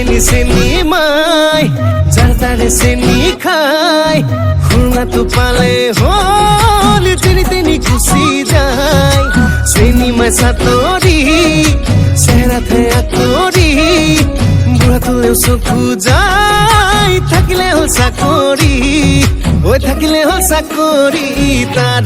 চেনি মাই যার তারে চেনি খায় খুলনা তো পালে হল চেনি তেনি খুশি যায় চেনি মাই সাতরি চেহারা থেয়া করি বুড়া তুলেও চকু যায় থাকিলে হল চাকরি ওই থাকিলে হল চাকরি তার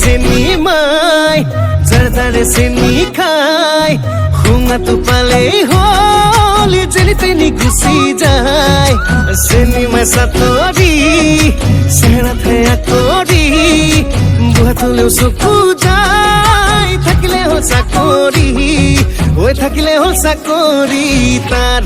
চেনি মাই যার তারে চেনি খায় খুলনা তো পালেই হল চেনি তেনি গুছি যায় চেনি মাই সাতরি চেহারা থেয়া করি বুড়া তুলেও চকু যায় থাকিলে হল চাকরি ওই থাকিলে হল চাকরি তার